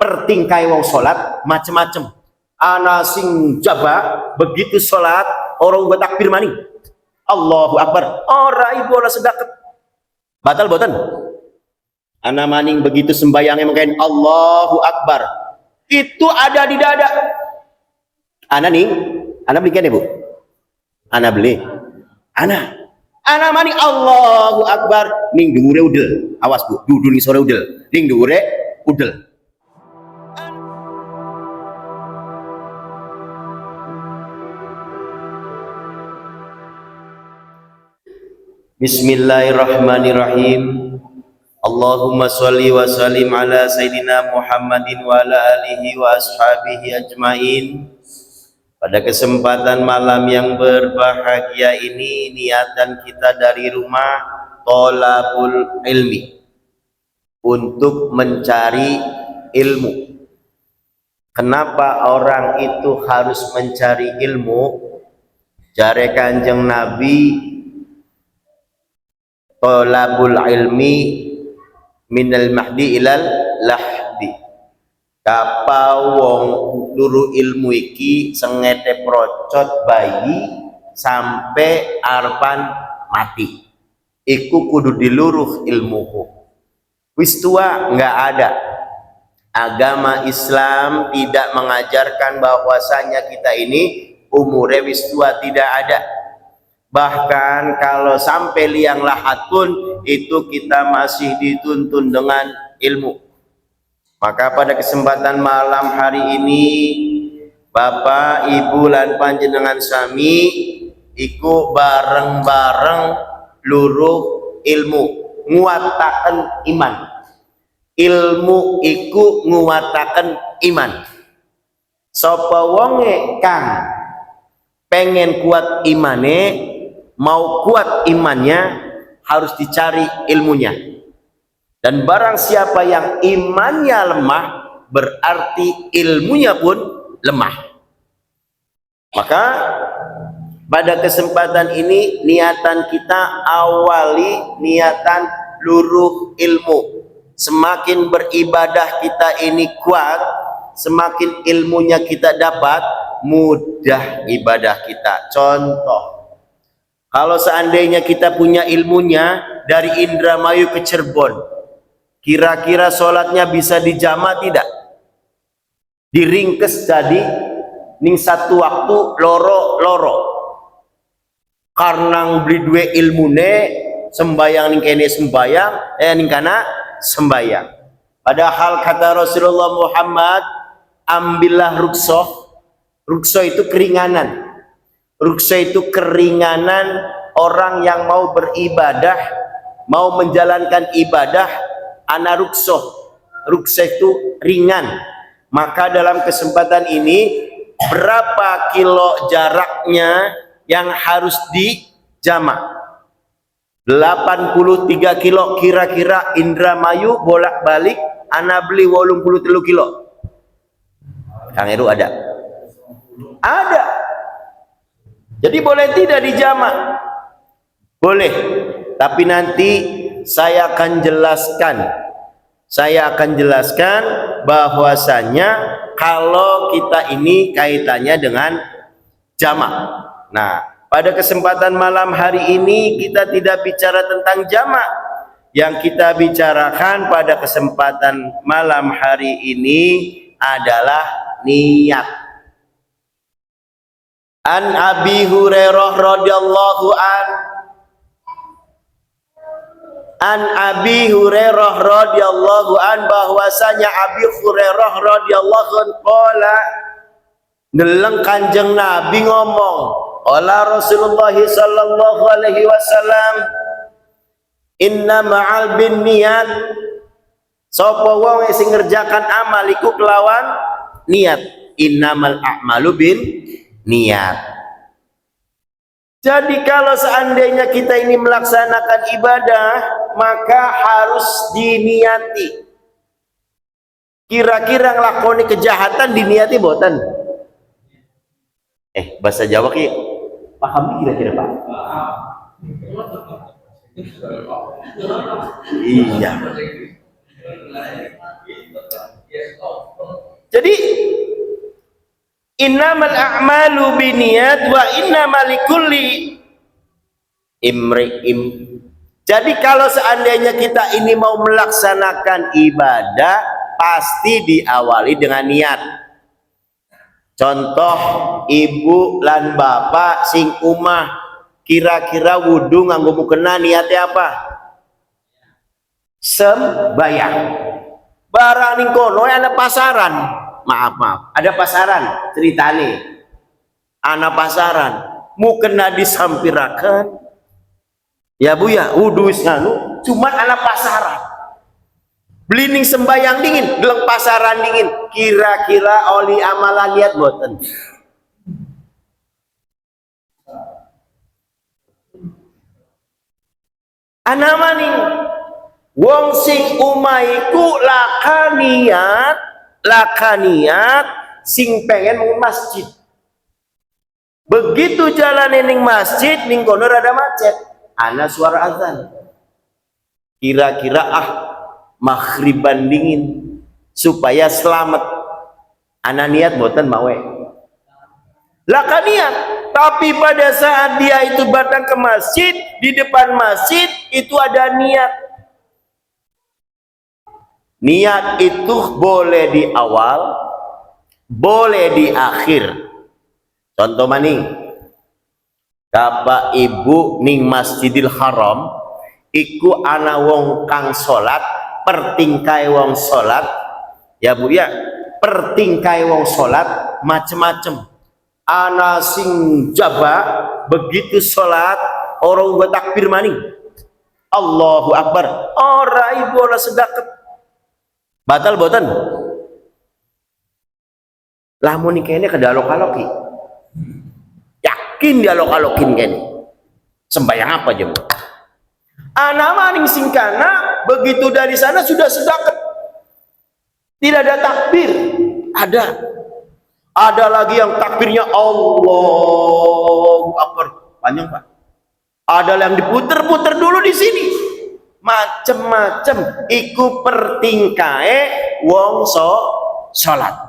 pertingkai wong salat macem-macem. Ana sing jaba begitu salat orang bertakbir maning. Allahu Akbar. Ora ibu ora sedaket. Batal boten? Ana maning begitu sembayangnya mengkain Allahu Akbar. Itu ada di dada. Ana nih, ana beli kan ya, Bu? Ana beli. Ana maning Allahu Akbar ning dhuwure udel. Awas Bu, dudu ning sore udel. Ning dhuwure udel. Bismillahirrahmanirrahim. Allahumma sholli wa sallim ala Sayyidina Muhammadin wa ala alihi wa ashabihi ajmain. Pada kesempatan malam yang berbahagia ini, niatan kita dari rumah tholabul ilmi untuk mencari ilmu. Kenapa orang itu harus mencari ilmu? Jare Kanjeng Nabi, tholabul ilmi minal mahdi ilal lahdi. Kapa wong luru ilmu iki sengete procot bayi sampai arpan mati. Iku kudu diluruh ilmuhu. Wis tua nggak ada. Agama Islam tidak mengajarkan bahwasanya kita ini umure wis tua, tidak ada. Bahkan kalau sampai liang lahat pun itu kita masih dituntun dengan ilmu. Maka pada kesempatan malam hari ini Bapak, Ibu lan panjenengan sami iku bareng-bareng luruh ilmu nguataken iman. Ilmu iku nguataken iman. Sapa wonge kang pengen kuat imane, mau kuat imannya, harus dicari ilmunya. Dan barang siapa yang imannya lemah, berarti ilmunya pun lemah. Maka pada kesempatan ini niatan kita awali niatan luruh ilmu. Semakin beribadah kita ini kuat, semakin ilmunya kita dapat, mudah ibadah kita. Contoh, kalau seandainya kita punya ilmunya dari Indramayu ke Cirebon, kira-kira sholatnya bisa dijama tidak? Diringkes jadi ning satu waktu loro-loro. Karena beli dua ilmune, sembayang ning kene sembayang, ning kana sembayang. Padahal kata Rasulullah Muhammad, ambillah ruksoh. Ruksoh itu keringanan. Ruksoh itu keringanan orang yang mau beribadah, mau menjalankan ibadah, ana ruksoh. Ruksoh itu ringan. Maka dalam kesempatan ini, berapa kilo jaraknya yang harus dijamak? 83 kilo kira-kira Indramayu bolak-balik, ana beli 83 kilo. Kang Eru ada? Ada. Jadi boleh tidak dijamak? Boleh. Tapi nanti saya akan jelaskan bahwasanya kalau kita ini kaitannya dengan jamak. Nah, pada kesempatan malam hari ini kita tidak bicara tentang jamak. Yang kita bicarakan pada kesempatan malam hari ini adalah niat. An Abi Hurairah radhiyallahu an Abi Hurairah radhiyallahu an bahwasanya Abi Hurairah radhiyallahu an qala, deleng Kanjeng Nabi ngomong, qala Rasulullah sallallahu alaihi wasallam, inna ma'al bin niat, sapa wong sing ngerjakan amal iku kelawan niat. Innamal a'malu bin niat. Jadi kalau seandainya kita ini melaksanakan ibadah, maka harus diniati. Kira-kira ngelakoni kejahatan diniati boten? Bahasa Jawa ki paham kira-kira Pak? Iya. Jadi innamal a'malu binniyat wa innamal likulli imri'im. Jadi kalau seandainya kita ini mau melaksanakan ibadah, pasti diawali dengan niat. Contoh ibu lan bapak sing umah kira-kira wudu nganggo mukena niatnya apa? Sembayang. Barang ning kono ana pasaran. Maaf, ada pasaran ceritane. Ana pasaran, mukena disampirakan. Ya Bu ya, wudu wis nganu, cuman ana pasaran. Belining sembayang dingin, geleng pasaran dingin. Kira-kira oli amalan niat boten? Ana maning wong sing umaiku lakaniat sing pengen mau masjid. Begitu jalan ning masjid ning kono rada macet, ana suara azan. Kira-kira maghriban dingin supaya selamat. Ana niat boten mawe. Lakaniat, tapi pada saat dia itu datang ke masjid, di depan masjid itu ada niat. Niat itu boleh di awal, boleh di akhir. Contoh maning, bapak ibu ning Masjidil Haram, iku ana wong kang salat, pertingkai wong salat, ya Bu ya, pertingkai wong salat macem-macem. Ana sing jaba begitu salat orang buat takbir maning. Allahu Akbar. Ora ibu ora sedaket. Batal boten? Lamun kene kedalok-aloki. Yakin dialok-alokin kene. Sembayang apa aja Bu? Ana maning singkana begitu dari sana sudah sedaket. Tidak ada takbir. Ada lagi yang takbirnya Allahu Akbar, panjang Pak. Ada yang diputer-puter dulu di sini, macem-macem. Iku pertingkae wong sholat.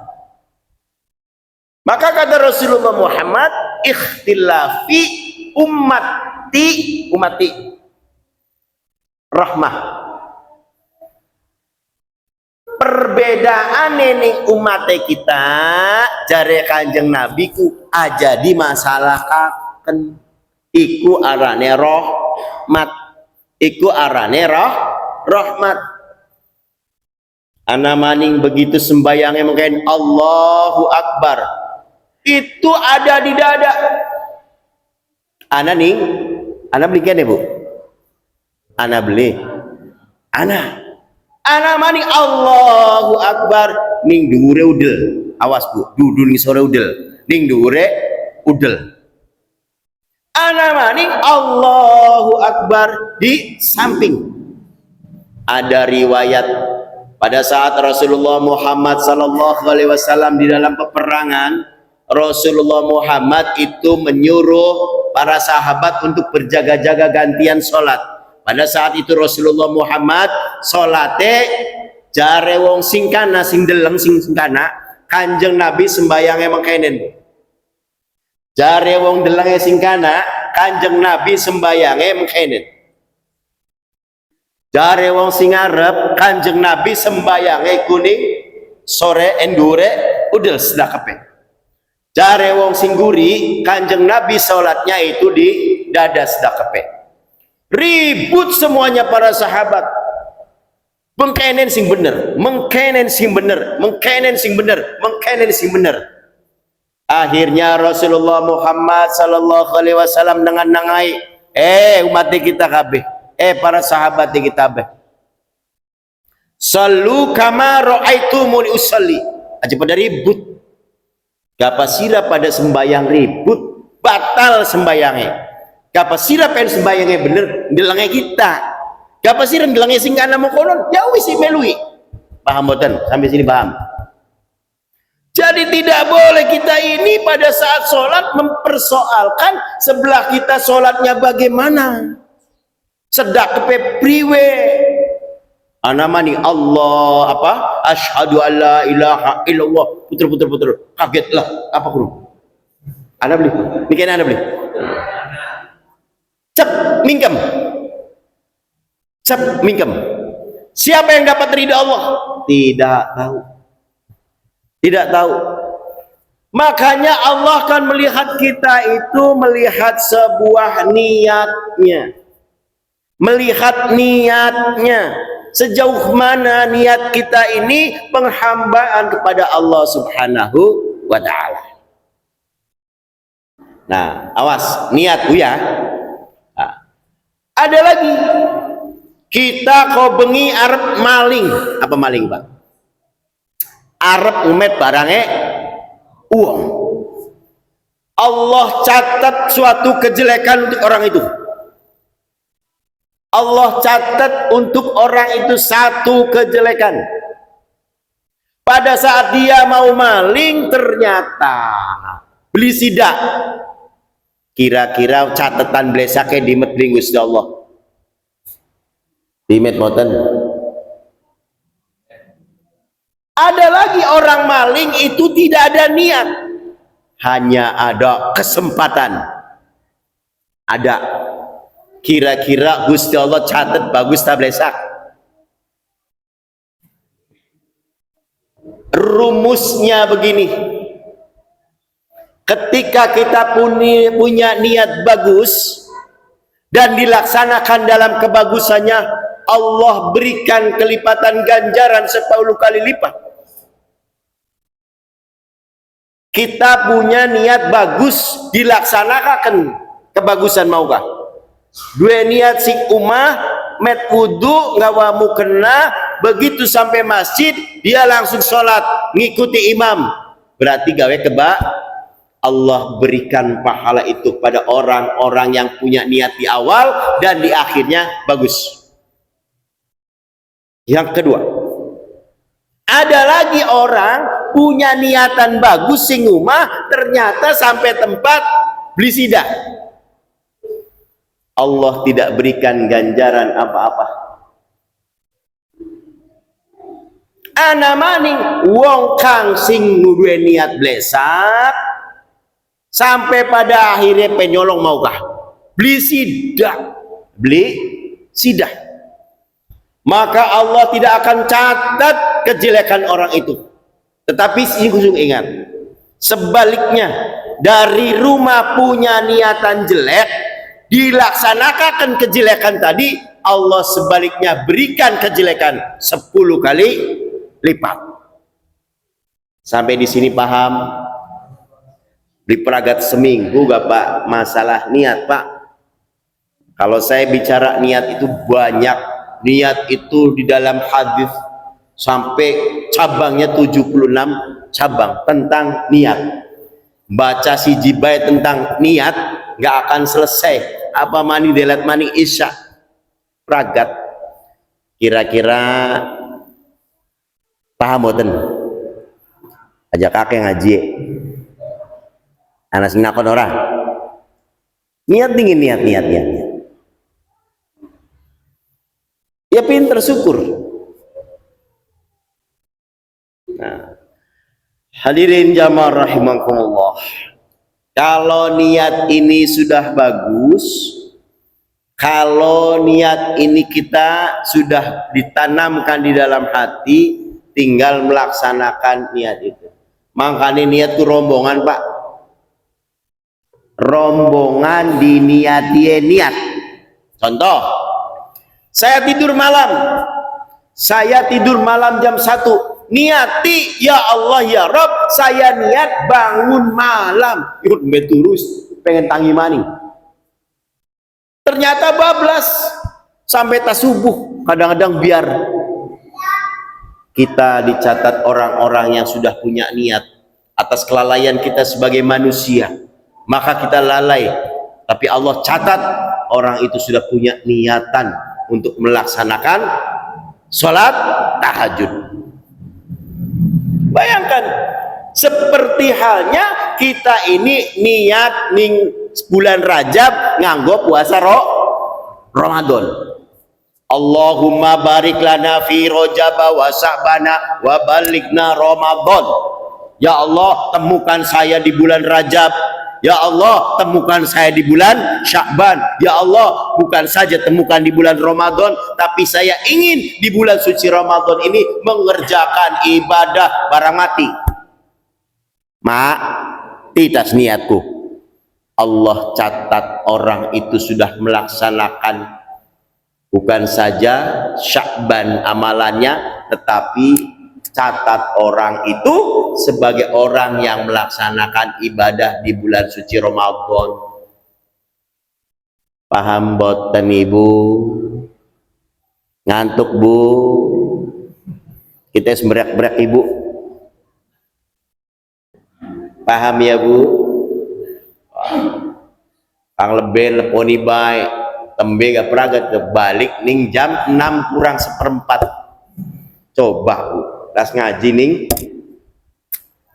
Maka kata Rasulullah Muhammad, ikhtilafi ummati rahmah. Perbedaan ning umat kita jare Kanjeng Nabi ku aja di masalah kaken iku arane rahmat. Ana maning begitu sembayangnya mungkin Allahu Akbar itu ada di dada ana beli kene Bu, ana maning Allahu Akbar ning dhuwure udel. Awas Bu, dudu ning sore udel. Ning dhuwure udel. Ana maning Allahu Akbar di samping. Ada riwayat pada saat Rasulullah Muhammad sallallahu alaihi wasallam di dalam peperangan, Rasulullah Muhammad itu menyuruh para sahabat untuk berjaga-jaga gantian sholat. Pada saat itu Rasulullah Muhammad salate jare wong sing kana sing deleng sing kana, Kanjeng Nabi sembayangnya mengkenen. Jare wong delenge sing kana, Kanjeng Nabi sembayangnya mengkenen. Jare wong sing ngarep, Kanjeng Nabi sembayangnya kuning sore endure udel sedakepe. Jare wong sing guri, Kanjeng Nabi salatnya itu di dada sedakepe. Ribut semuanya para sahabat. Mengkenen sing bener. Akhirnya Rasulullah Muhammad sallallahu alaihi wasallam dengan nangai, umat kita kabeh, para sahabat kita kabeh. Sallu kama raaitumuni usalli. Aja pada ribut. Kapasira pada sembayang ribut, batal sembayangnya. Kapasira pengen sembayangnya bener, ndelenge kita. Kapasira ndelenge sing kana mau konon, ya wis melui. Paham boten? Sampai sini paham? Jadi tidak boleh kita ini pada saat sholat mempersoalkan sebelah kita sholatnya bagaimana. Sedak kepe priwe. Anamani Allah apa? Asyhadu alla ilaha illallah. Puter. Kagetlah. Apa kurung? Anda beli. Mikirnya Anda beli. Cep mingkem. Cep mingkem. Siapa yang dapat ridha Allah? Tidak tahu. Tidak tahu. Makanya Allah akan melihat kita itu melihat sebuah niatnya. Melihat niatnya. Sejauh mana niat kita ini penghambaan kepada Allah Subhanahu wa ta'ala. Nah, awas niat ya. Nah, ada lagi. Kita kau bengi arep maling. Apa maling, Pak? Arep umet barangnya uang. Allah catat suatu kejelekan untuk orang itu. Allah catat untuk orang itu satu kejelekan. Pada saat dia mau maling ternyata beli sidak. Kira-kira catatan blesake dimet Gusti Allah. Dimet moten. Ada lagi orang maling itu tidak ada niat, hanya ada kesempatan. Ada. Kira-kira Gusti Allah catat bagus tak blesak. Rumusnya begini. Ketika kita punya niat bagus dan dilaksanakan dalam kebagusannya, Allah berikan kelipatan ganjaran 10 kali lipat. Kita punya niat bagus, dilaksanakan kebagusan maukah? Dua niat sing umah met wudu ngawamu kena, begitu sampai masjid dia langsung sholat ngikuti imam, berarti gawe keba. Allah berikan pahala itu pada orang-orang yang punya niat di awal dan di akhirnya bagus. Yang kedua, ada lagi orang punya niatan bagus sing umah ternyata sampai tempat beli sidak, Allah tidak berikan ganjaran apa-apa. Ana maning wong kang sing duwe niat blesak sampai pada akhirnya penyolong maukah? Beli sidak. Maka Allah tidak akan catat kejelekan orang itu. Tetapi sungguh ingat, sebaliknya dari rumah punya niatan jelek, dilaksanakan kejelekan tadi, Allah sebaliknya berikan kejelekan 10 kali lipat. Sampai di sini paham? Diperagat seminggu gak Pak masalah niat Pak? Kalau saya bicara niat itu banyak. Niat itu di dalam hadis sampai cabangnya 76 cabang tentang niat. Baca si jibai tentang niat gak akan selesai. Apa mani delat mani isya pragat. Kira-kira paham boten? Ajak kakek ngaji. Anak sing nakon ora? Niat dingin niat. Ya pinter syukur. Nah, hadirin jamaah rahimakumullah. Kalau niat ini sudah bagus, kalau niat ini kita sudah ditanamkan di dalam hati, tinggal melaksanakan niat itu. Makanya niat itu rombongan Pak. Rombongan diniati niat. Contoh, saya tidur malam jam 1. Niati ya Allah ya Rob, saya niat bangun malam ikut beturus pengen tangi maning, ternyata bablas sampai tas subuh. Kadang-kadang biar kita dicatat orang-orang yang sudah punya niat atas kelalaian kita sebagai manusia, maka kita lalai, tapi Allah catat orang itu sudah punya niatan untuk melaksanakan sholat tahajud. Bayangkan, seperti halnya kita ini niat ning bulan Rajab nganggo puasa Ramadan. Allahumma barik lana fi Rajab wa Sa'bana wa balighna Ramadan. Ya Allah, temukan saya di bulan Rajab. Ya Allah, temukan saya di bulan Sya'ban. Ya Allah, bukan saja temukan di bulan Ramadan, tapi saya ingin di bulan suci Ramadan ini mengerjakan ibadah barang mati. Tidak niatku. Allah catat orang itu sudah melaksanakan bukan saja Sya'ban amalannya, tetapi catat orang itu sebagai orang yang melaksanakan ibadah di bulan suci Ramadan. Paham boten ibu? Ngantuk bu? Kita semberak-berak ibu. Paham ya bu? Kang lebih leponi baik tembe gak peragat kebalik ning jam 6 kurang seperempat. Coba bu, tas ngaji ning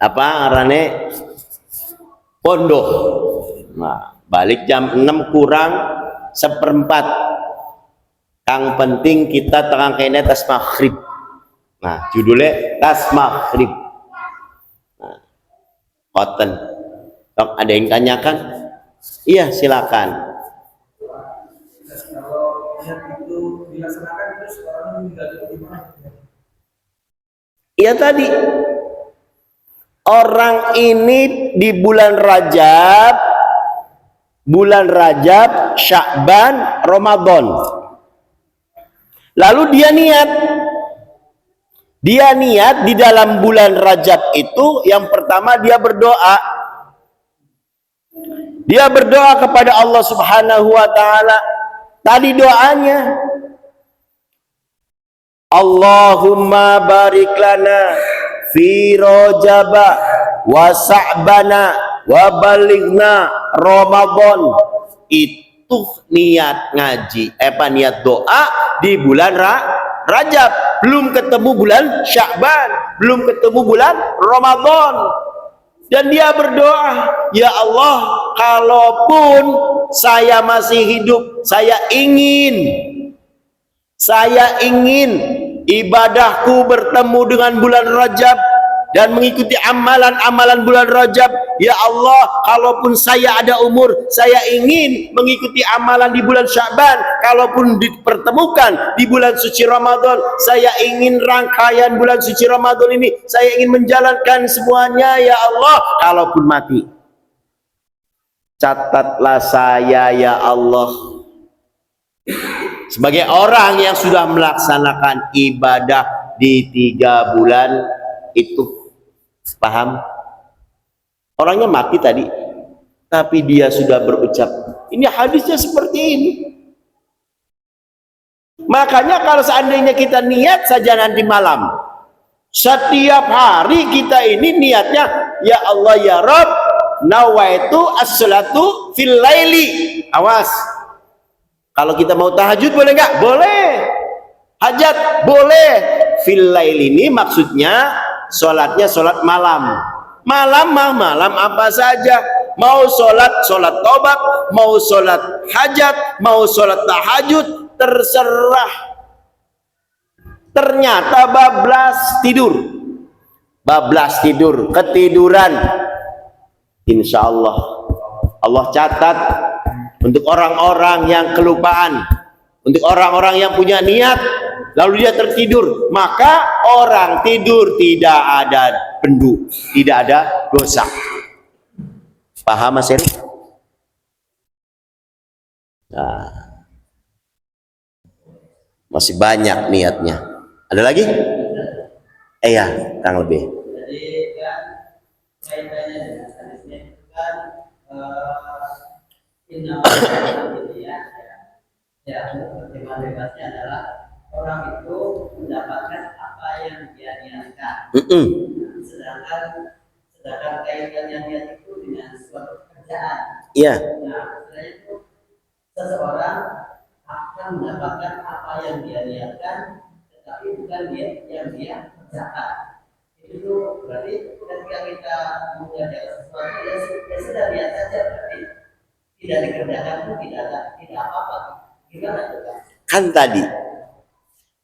apa arane pondok. Nah, balik jam 6 kurang seperempat. Kang penting kita terang kene tas maghrib. Nah, judulnya tas maghrib. Nah, koten. Ada yang tanyakan? Iya, silakan. Kalau itu dilaksanakan terus orang meninggal itu gimana? Iya tadi orang ini di bulan Rajab, Sya'ban, Ramadan. Lalu dia niat di dalam bulan Rajab itu yang pertama dia berdoa. Dia berdoa kepada Allah Subhanahu wa taala. Tadi doanya Allahumma barik lana fi Rajab wa Sa'bana wa balighna Ramadan. Itu niat ngaji, niat doa di bulan Rajab. Belum ketemu bulan Sya'ban, belum ketemu bulan Ramadan. Dan dia berdoa, ya Allah, kalaupun saya masih hidup, saya ingin ibadahku bertemu dengan bulan Rajab dan mengikuti amalan-amalan bulan Rajab. Ya Allah, kalaupun saya ada umur, saya ingin mengikuti amalan di bulan Sya'ban. Kalaupun dipertemukan di bulan suci Ramadan, saya ingin rangkaian bulan suci Ramadan ini, saya ingin menjalankan semuanya. Ya Allah, kalaupun mati, catatlah saya ya Allah sebagai orang yang sudah melaksanakan ibadah di 3 bulan itu. Paham? Orangnya mati tadi, tapi dia sudah berucap. Ini hadisnya seperti ini. Makanya kalau seandainya kita niat saja nanti malam, setiap hari kita ini niatnya, ya Allah ya Rabb, nawaitu as-salatu fil laili. Awas, kalau kita mau tahajud boleh nggak? Boleh. Hajat boleh. Fil laili ini maksudnya sholatnya sholat malam. Malam apa saja. Mau sholat tobat, mau sholat hajat, mau sholat tahajud, terserah. Ternyata bablas tidur, ketiduran, insya Allah Allah catat untuk orang-orang yang kelupaan, untuk orang-orang yang punya niat lalu dia tertidur, maka orang tidur tidak ada pendu, tidak ada dosa. Paham Mas Eri? Nah, masih banyak niatnya. Ada lagi? Ya, kurang lebih. Jadi kan kaitannya dengan hadisnya itu kan ya bebasnya adalah orang itu mendapatkan apa yang dia niatkan. Sedangkan kaitannya niat itu dengan suatu pekerjaan. Iya. Nah, sebenarnya itu seseorang akan mendapatkan apa yang dia niatkan, tetapi bukan dia yang dia kerjakan. Itu berarti ketika kita mengerjakan sesuatu ya sudah lihat saja, berarti tidak dikerjakan itu tidak apa-apa. Gimana itu Pak? Kan tadi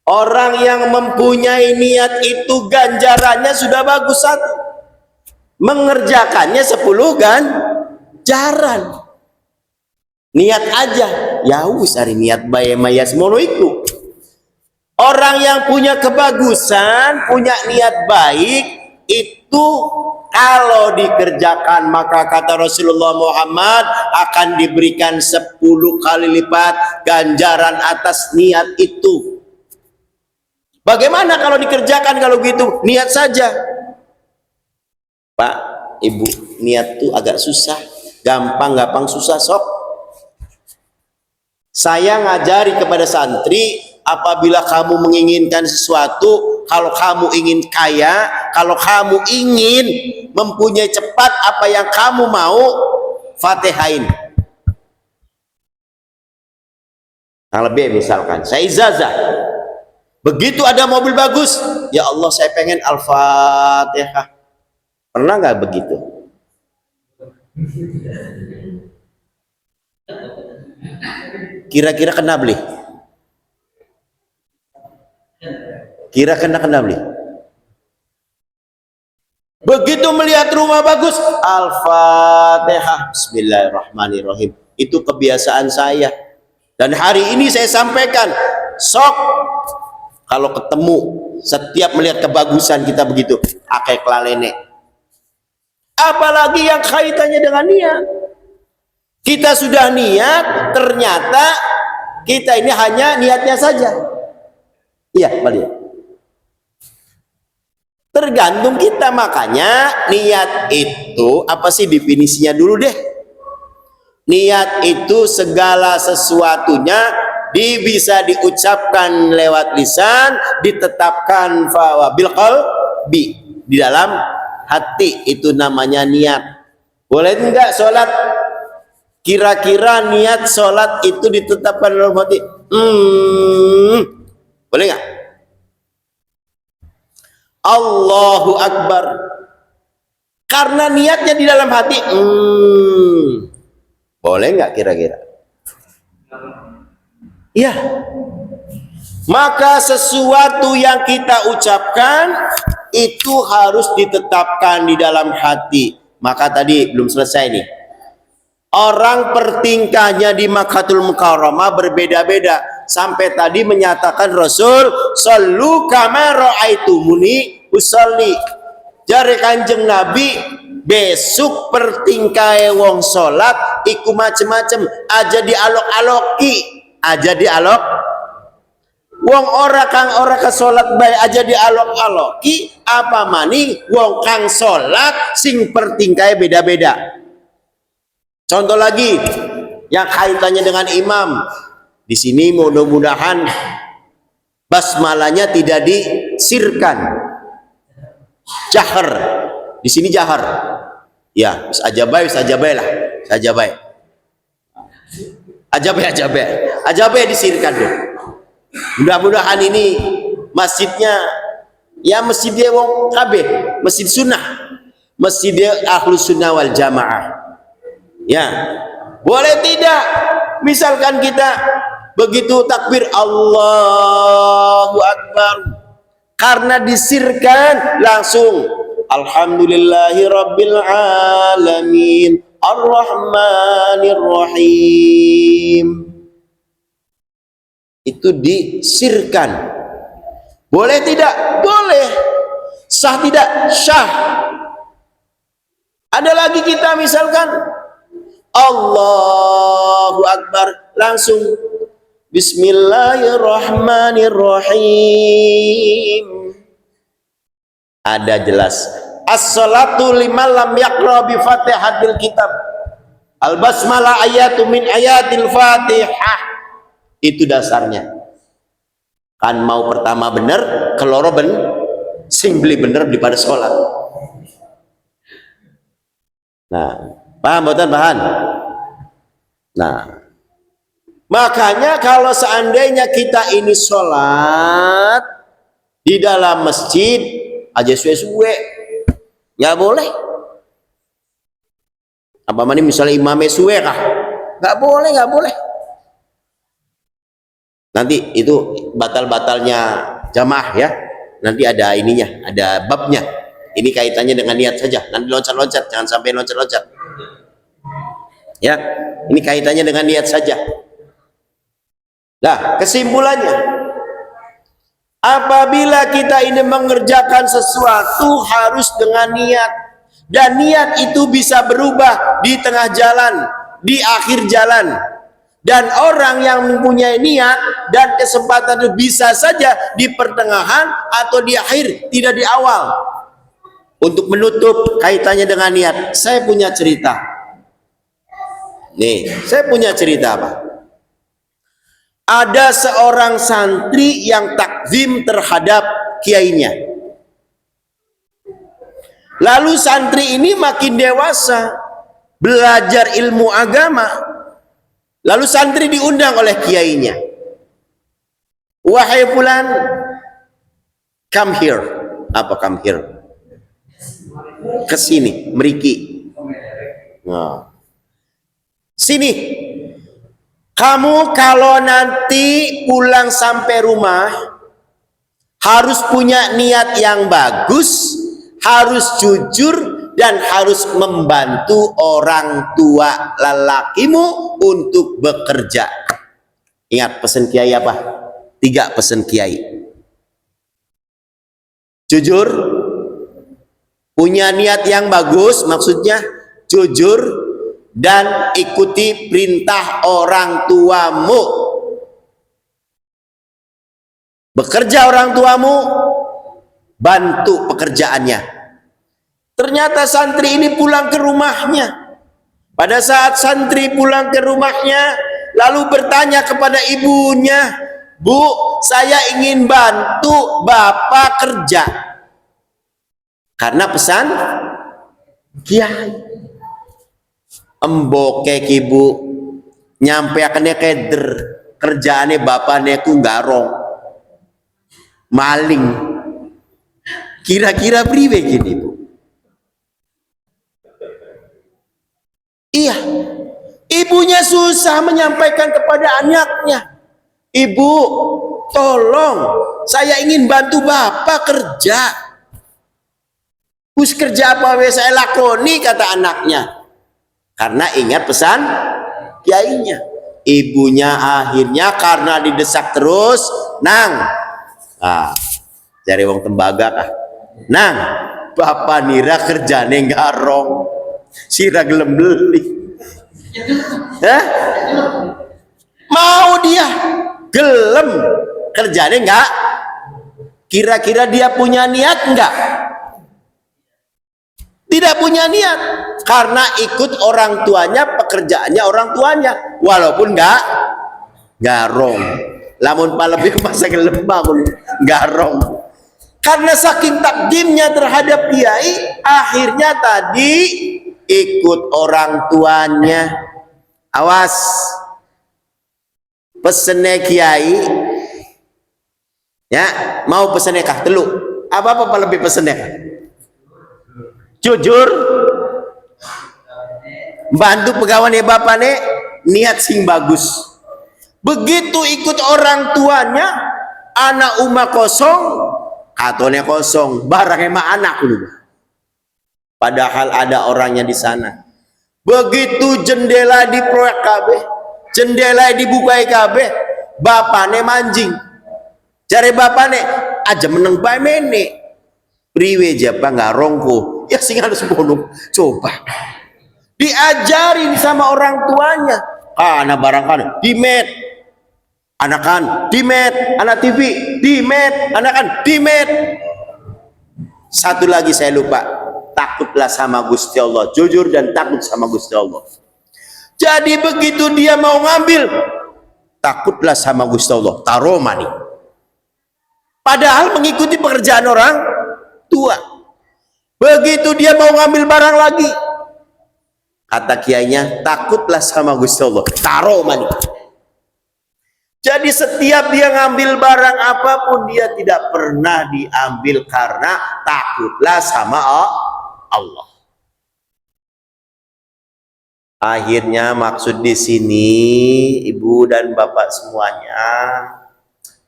Orang yang mempunyai niat itu ganjarannya sudah bagus satu. Mengerjakannya 10 ganjaran. Niat aja, ya wis hari niat bae maya semono itu. Orang yang punya kebagusan, punya niat baik, itu kalau dikerjakan maka kata Rasulullah Muhammad akan diberikan 10 kali lipat ganjaran atas niat itu. Bagaimana kalau dikerjakan kalau gitu? Niat saja. Pak, Ibu, niat tuh agak susah. Gampang susah sok. Saya ngajari kepada santri, apabila kamu menginginkan sesuatu, kalau kamu ingin kaya, kalau kamu ingin mempunyai cepat apa yang kamu mau, Fatihain. Yang lebih misalkan, saya ijazah. Begitu ada mobil bagus, ya Allah saya pengen Al-Fatihah. Pernah nggak begitu? Kira-kira kena beli? Kira-kira kena beli? Begitu melihat rumah bagus, Al-Fatihah, Bismillahirrahmanirrahim. Itu kebiasaan saya. Dan hari ini saya sampaikan, sok kalau ketemu setiap melihat kebagusan kita begitu, akeh kelalene. Apalagi yang kaitannya dengan niat. Kita sudah niat, ternyata kita ini hanya niatnya saja. Iya, balik. Tergantung kita, makanya niat itu apa sih definisinya dulu deh. Niat itu segala sesuatunya bisa diucapkan lewat lisan, ditetapkan bil qalbi, di dalam hati, itu namanya niat. Boleh enggak sholat? Kira-kira niat sholat itu ditetapkan dalam hati? Boleh nggak? Allahu Akbar. Karena niatnya di dalam hati. Boleh nggak kira-kira? Iya. Maka sesuatu yang kita ucapkan itu harus ditetapkan di dalam hati. Maka tadi belum selesai nih. Orang pertingkahnya di Makkatul Mukarramah berbeda-beda. Sampai tadi menyatakan Rasul, "Shallu kama ra'aitumuni usolli." Jare Kanjeng Nabi, besok pertingkahe wong salat iku macem-macem, aja dialok-aloki, aja dialok. Wong ora kang ora ke salat bae aja dialok-aloki, apa maning wong kang salat sing pertingkahe beda-beda. Contoh lagi yang kaitannya dengan imam. Di sini mudah-mudahan basmalanya tidak disirkan. Jahar. Di sini jahar. Ya, aja baik lah. Aja baik. Aja baik disirkan deh. Mudah-mudahan ini masjidnya ya masjid dia wong kabeh, masjid sunnah. Masjid dia Ahlus Sunnah wal Jamaah. Ya, boleh tidak? Misalkan kita begitu takbir Allahu Akbar, karena disirkan langsung Alhamdulillahi Rabbil Alamin Ar-Rahmanir Rahim. Itu disirkan. Boleh tidak? Boleh. Sah tidak? Syah. Ada lagi kita misalkan Allahu Akbar, langsung Bismillahirrahmanirrahim. Ada jelas. As-salatu liman lam yaqra bi Fatihatil kitab. Al-basmalah ayatu min ayatil Fatihah. Itu dasarnya. Kan mau pertama bener, keloro sing beli bener daripada sholat. Nah, paham boten bahan? Nah, makanya kalau seandainya kita ini sholat di dalam masjid aja suwe-suwe, nggak boleh. Apa mana misalnya imamnya suwe kah? Nggak boleh. Nanti itu batal-batalnya jamaah ya. Nanti ada ininya, ada babnya. Ini kaitannya dengan niat saja. Nanti loncat-loncat, jangan sampai loncat-loncat. Ya, ini kaitannya dengan niat saja. Nah, kesimpulannya, apabila kita ini mengerjakan sesuatu harus dengan niat, dan niat itu bisa berubah di tengah jalan, di akhir jalan. Dan orang yang mempunyai niat dan kesempatan itu bisa saja di pertengahan atau di akhir, tidak di awal. Untuk menutup kaitannya dengan niat, saya punya cerita. Nih, saya punya cerita apa? Ada seorang santri yang takzim terhadap kiainya. Lalu santri ini makin dewasa, belajar ilmu agama. Lalu santri diundang oleh kiainya. Wahai fulan, come here. Apa come here? Kesini, meriki. Nah. Sini. Kamu kalau nanti pulang sampai rumah harus punya niat yang bagus, harus jujur, dan harus membantu orang tua lelakimu untuk bekerja. Ingat pesan kiai apa? 3 pesan kiai. Jujur, punya niat yang bagus, maksudnya jujur, dan ikuti perintah orang tuamu. Bekerja orang tuamu, bantu pekerjaannya. Ternyata santri ini pulang ke rumahnya. Pada saat santri pulang ke rumahnya, lalu bertanya kepada ibunya, Bu, saya ingin bantu Bapak kerja. Karena pesan kiai. Embokek ibu, nyampe akannya keder, kerjaannya bapaknya ku garong, maling. Kira-kira priwe gini Bu? Iya, ibunya susah menyampaikan kepada anaknya, Ibu, tolong, saya ingin bantu Bapak kerja. Us kerja apa saya lakoni, kata anaknya. Karena ingat pesan kiainya. Ibunya akhirnya karena didesak terus, Nang, cari wong tembaga kah? Nang, Bapak nira kerjane garong, sira gelem beli. Mau dia gelem kerjane enggak? Kira-kira dia punya niat enggak? Tidak punya niat, karena ikut orang tuanya, pekerjaannya orang tuanya, walaupun enggak garong. Lamun palebih masa gelem bangun garong. Karena saking takdimnya terhadap kiai, akhirnya tadi ikut orang tuanya. Awas, pesennya kiai, ya mau pesennya kah? Telu, apa lebih pesennya kah? Jujur, bantu pegawai bapaknya, niat sing bagus. Begitu ikut orang tuanya, anak umah kosong, katanya kosong, barangnya mah anak dulu. Padahal ada orangnya di sana. Begitu jendela diproyek kabeh, jendela dibukai kabeh, bapaknya manjing. Cari bapaknya aja meneng bae mene. Priwe japa ngarongku. Ya sing harus bonum. Coba diajarin sama orang tuanya. Anak barangkan dimet, anakan dimet, anak TV dimet, anakan dimet. Satu lagi saya lupa, takutlah sama Gusti Allah, jujur dan takut sama Gusti Allah. Jadi begitu dia mau ngambil, takutlah sama Gusti Allah, taruh mani. Padahal mengikuti pekerjaan orang tua. Begitu dia mau ngambil barang lagi, kata kiainya, takutlah sama Gusti Allah, taruh mani. Jadi setiap dia ngambil barang apapun, dia tidak pernah diambil karena takutlah sama Allah. Akhirnya maksud di sini, ibu dan bapak semuanya,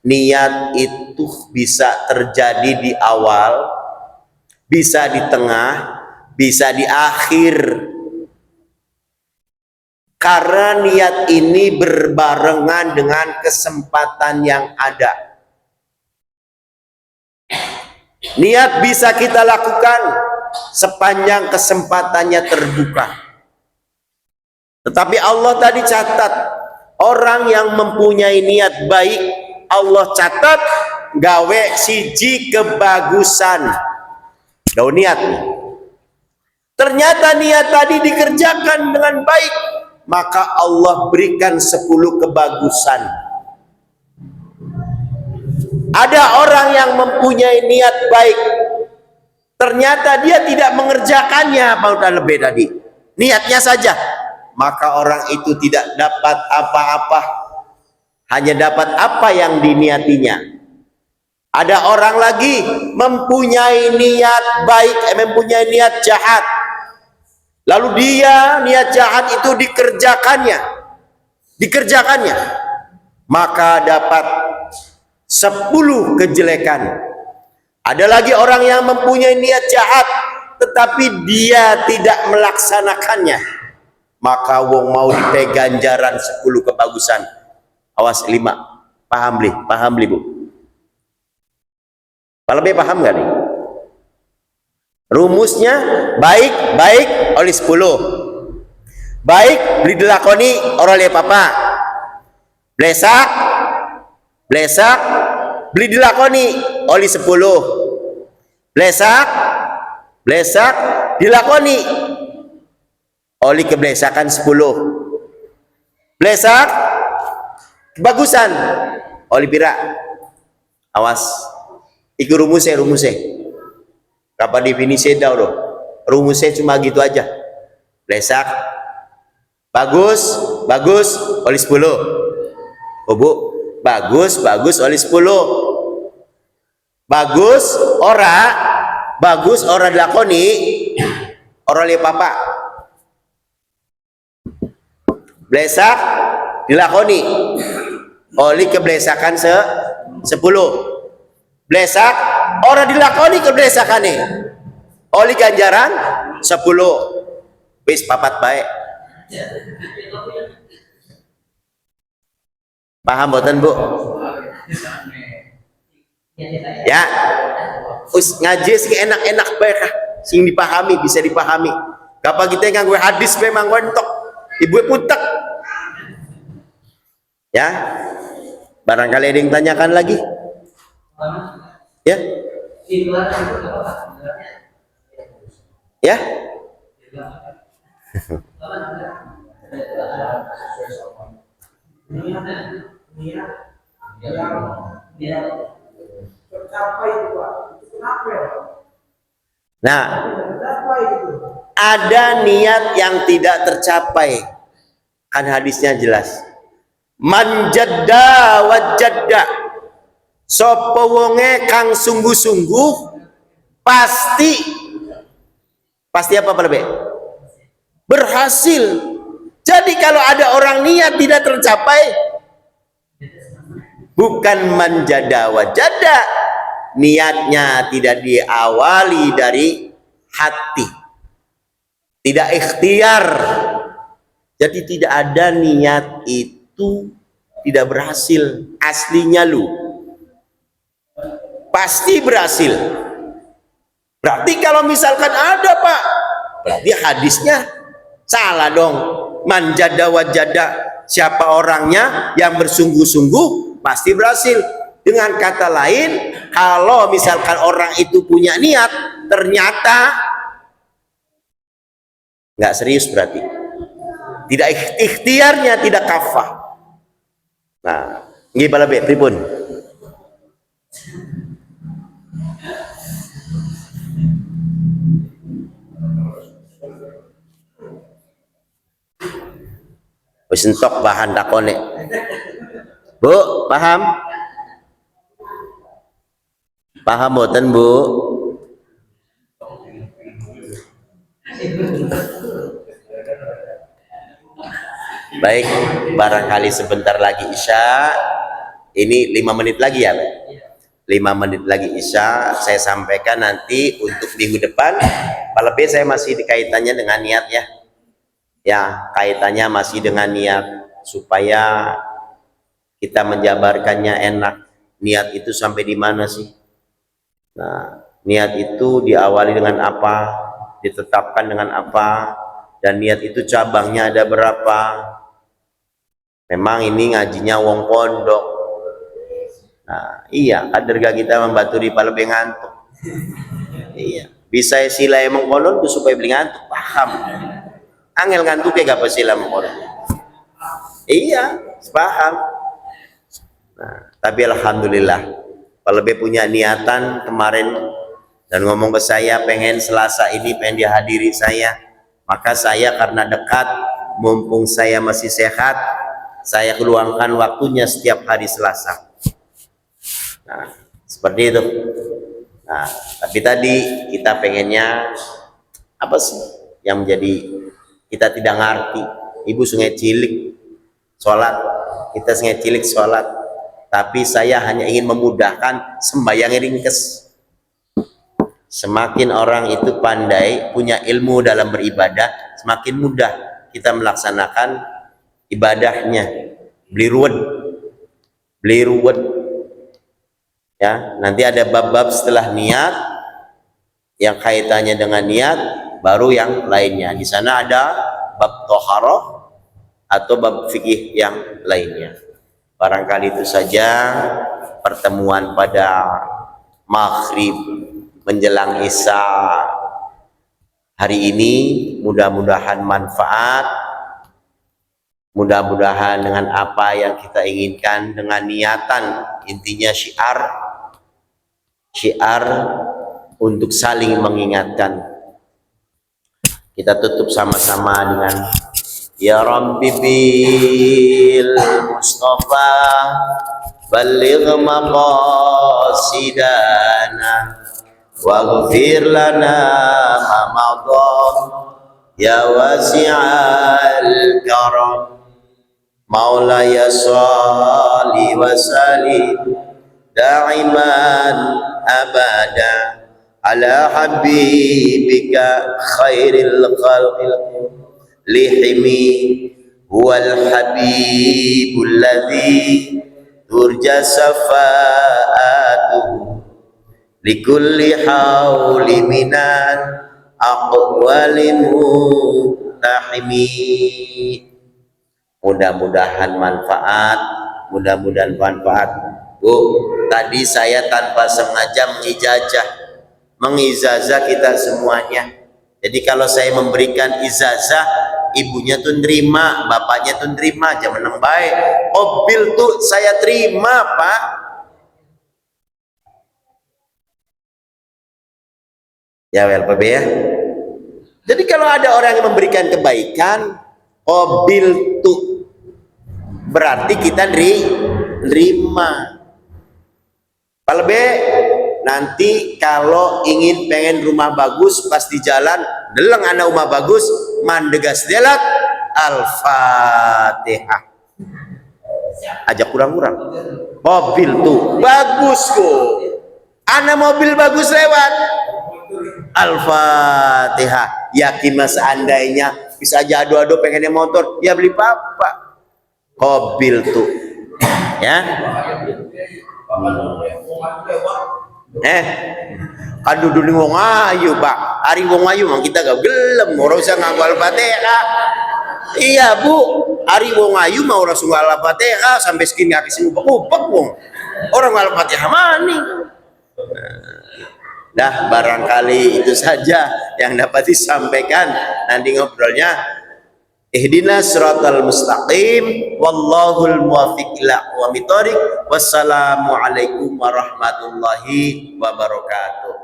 Niat itu bisa terjadi di awal, bisa di tengah, bisa di akhir. Karena niat ini berbarengan dengan kesempatan yang ada. Niat bisa kita lakukan sepanjang kesempatannya terbuka. Tetapi Allah tadi catat, orang yang mempunyai niat baik, Allah catat gawe siji kebagusan. Daun niat nih. Ternyata niat tadi dikerjakan dengan baik, maka Allah berikan 10 kebagusan. Ada orang yang mempunyai niat baik, ternyata dia tidak mengerjakannya apa lebih tadi, niatnya saja, maka orang itu tidak dapat apa-apa, hanya dapat apa yang diniatinya. Ada orang lagi mempunyai niat baik, mempunyai niat jahat, lalu dia niat jahat itu dikerjakannya, maka dapat 10 kejelekan. Ada lagi orang yang mempunyai niat jahat, tetapi dia tidak melaksanakannya, maka wong mau dipe ganjaran 10 kebagusan. Awas 5. Paham li Bu? Kalau paham nggak nih? Rumusnya baik oleh 10. Baik beli dilakoni oleh papa. Blesak beli dilakoni oleh 10. Blesak dilakoni oleh keblesakan 10. Blesak kebagusan oleh pira. Awas, iku rumusnya. Kapan definisi dah loh. Rumusnya cuma gitu aja. Blesak bagus oleh 10. Oh Bu, bagus oleh 10. Bagus ora dilakoni ora oleh papa. Blesak dilakoni oleh keblesakan 10. Blesak ora dilakoni keblesakane oleh ganjaran 10. Wis papat baik. Paham boten Bu? Ya, us ngaji sing enak-enak bae kah sing dipahami, bisa dipahami. Kapan kita nganggo hadis memang wentok ibu putek. Ya, barangkali ada yang tanyakan lagi. Ya, ya. Nah, ada niat yang tidak tercapai, kan hadisnya jelas. Man jadda wajadda, sapa wonge kang sungguh-sungguh pasti apa lebih berhasil. Jadi kalau ada orang niat tidak tercapai, bukan manjada wajada, niatnya tidak diawali dari hati, tidak ikhtiar, jadi tidak ada niat itu tidak berhasil. Aslinya lu pasti berhasil. Berarti kalau misalkan ada Pak, berarti hadisnya salah dong. Manjada wajada, siapa orangnya yang bersungguh-sungguh pasti berhasil. Dengan kata lain, kalau misalkan orang itu punya niat ternyata nggak serius, berarti tidak ikhtiarnya tidak kafah. Nah, gimana be pripun? Wis entok bahan takone. Bu, paham? Paham boten, Bu? Baik, barangkali sebentar lagi Isya, Ini 5 menit lagi ya, Pak? Iya. 5 menit lagi Isya. Saya sampaikan nanti untuk minggu depan. Lebih saya masih dikaitannya dengan niat ya. Ya, kaitannya masih dengan niat supaya kita menjabarkannya enak. Niat itu sampai di mana sih? Nah, niat itu diawali dengan apa? Ditetapkan dengan apa? Dan niat itu cabangnya ada berapa? Memang ini ngajinya wong pondok. Nah, iya, kaderga kita membaturi lebih ngantuk. Iya, bisa sila emang kolon tuh supaya beli ngantuk, paham? Angel ngantuk ya gak sila emang kolon. Iya, paham. Nah, tapi alhamdulillah, lebih punya niatan kemarin dan ngomong ke saya pengen Selasa ini pengen dihadiri saya, maka saya karena dekat, mumpung saya masih sehat, saya keluangkan waktunya setiap hari Selasa. Nah, seperti itu. Nah, tapi tadi kita pengennya apa sih yang menjadi kita tidak ngerti. Ibu sungai cilik sholat, kita sungai cilik sholat, tapi saya hanya ingin memudahkan sembahyang ringkes. Semakin orang itu pandai, punya ilmu dalam beribadah, semakin mudah kita melaksanakan ibadahnya. Beli ruwet. Ya, nanti ada bab-bab setelah niat yang kaitannya dengan niat, baru yang lainnya. Di sana ada bab toharoh atau bab fikih yang lainnya. Barangkali itu saja pertemuan pada maghrib menjelang Isya hari ini. Mudah-mudahan manfaat, mudah-mudahan dengan apa yang kita inginkan, dengan niatan, intinya syiar untuk saling mengingatkan. Kita tutup sama-sama dengan Ya Rabbi bil Mustafa balligh maqasidana waghfir lana ma madha ya wasi'al karam Maulaya salli wa sallim da'iman abada ala habibika khairil khalqil lihimi huwal habibul ladzi turja safa'atuhu likulli hawli minan aqwali muhtahimi. Mudah-mudahan manfaat, mudah-mudahan manfaat. Bu, tadi saya tanpa sengaja mengijazah kita semuanya. Jadi kalau saya memberikan ijazah, ibunya tuh nerima, bapaknya tuh nerima, jangan menang baik. Mobil tuh saya terima, Pak. Ya, WLPB ya. Jadi kalau ada orang yang memberikan kebaikan, mobil tuh berarti kita nerima. Lebih nanti kalau pengen rumah bagus pas di jalan deleng anak rumah bagus mandegas delat Al-Fatihah aja kurang-kurang. Mobil tuh bagus kok, anak mobil bagus lewat Al-Fatihah. Yakin mas seandainya bisa aja adu-adu pengennya motor, ya beli papa mobil tuh ya. Kan duduk wong ayu, Pak. Ari wong ayu mang kita gak gelem, ora usah ngaku Al-Fatihah. Iya, Bu. Ari wong ayu mau ora usah Al-Fatihah sampai segini kaki sing upek wong. Orang Al-Fatihah maning. Dah, barangkali itu saja yang dapat disampaikan. Nanti ngobrolnya Ihdinas siratal mustaqim wallahul muwaffiq ila aqwamit thoriq. Wassalamu alaikum warahmatullahi wabarakatuh.